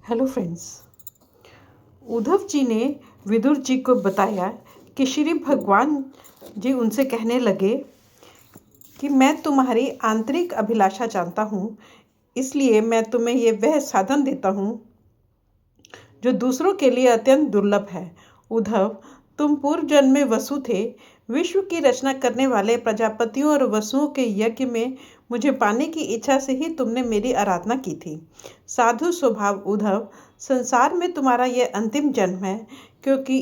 Hello friends. Uddhav ji ने विदुर जी को बताया कि श्री भगवान जी उनसे कहने लगे कि मैं तुम्हारी आंतरिक अभिलाषा जानता हूँ, इसलिए मैं तुम्हें ये वह साधन देता हूँ जो दूसरों के लिए अत्यंत दुर्लभ है। उद्धव, तुम पूर्व जन्म में वसु थे। विश्व की रचना करने वाले प्रजापतियों और वसुओं के यज्ञ में मुझे पाने की इच्छा से ही तुमने मेरी आराधना की थी। साधु स्वभाव उद्धव, संसार में तुम्हारा यह अंतिम जन्म है, क्योंकि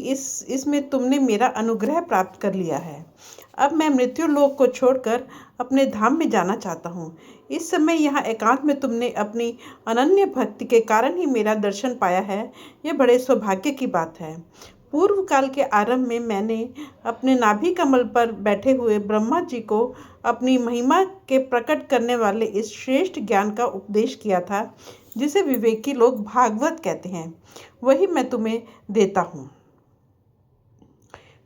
इसमें तुमने मेरा अनुग्रह प्राप्त कर लिया है। अब मैं मृत्यु लोक को छोड़कर अपने धाम में जाना चाहता हूँ। इस समय यहाँ एकांत में तुमने अपनी अनन्य भक्ति के कारण ही मेरा दर्शन पाया है। यह बड़े सौभाग्य की बात है। पूर्व काल के आरंभ में मैंने अपने नाभि कमल पर बैठे हुए ब्रह्मा जी को अपनी महिमा के प्रकट करने वाले इस श्रेष्ठ ज्ञान का उपदेश किया था, जिसे विवेकी लोग भागवत कहते हैं। वही मैं तुम्हें देता हूँ।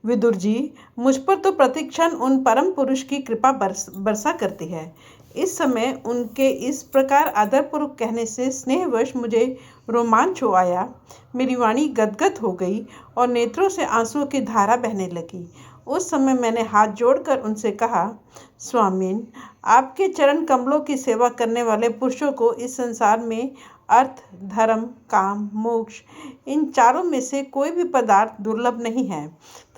विदुर जी, मुझ पर तो प्रतिक्षण उन परम पुरुष की कृपा बरसा करती है। इस समय उनके इस प्रकार आदरपूर्वक कहने से स्नेहवश मुझे रोमांच हो आया। मेरी वाणी गदगद हो गई और नेत्रों से आंसुओं की धारा बहने लगी। उस समय मैंने हाथ जोड़कर उनसे कहा, स्वामीन, आपके चरण कमलों की सेवा करने वाले पुरुषों को इस संसार में अर्थ, धर्म, काम, मोक्ष, इन चारों में से कोई भी पदार्थ दुर्लभ नहीं है।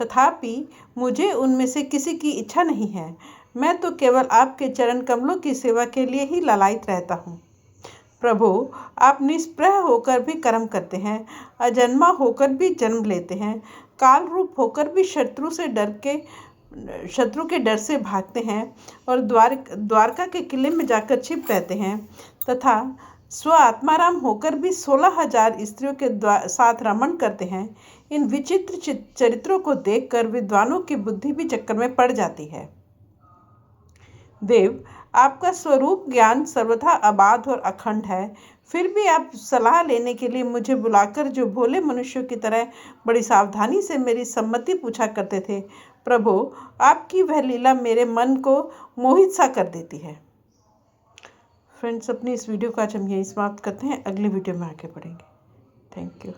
तथापि मुझे उनमें से किसी की इच्छा नहीं है। मैं तो केवल आपके चरण कमलों की सेवा के लिए ही लालायित रहता हूँ। प्रभु, आप निष्प्रह होकर भी कर्म करते हैं, अजन्मा होकर भी जन्म लेते हैं, काल रूप होकर भी शत्रु के डर से भागते हैं और द्वारका के किले में जाकर छिप रहते हैं, तथा स्व आत्माराम होकर भी 16,000 स्त्रियों के साथ रमण करते हैं। इन विचित्र चरित्रों को देखकर विद्वानों की बुद्धि भी चक्कर में पड़ जाती है। देव, आपका स्वरूप ज्ञान सर्वथा अबाध और अखंड है, फिर भी आप सलाह लेने के लिए मुझे बुलाकर जो भोले मनुष्यों की तरह बड़ी सावधानी से मेरी सम्मति पूछा करते थे, प्रभु, आपकी वह लीला मेरे मन को मोहित सा कर देती है। फ्रेंड्स, अपनी इस वीडियो को आज हम यहीं समाप्त करते हैं। अगली वीडियो में आगे बढ़ेंगे। Thank you.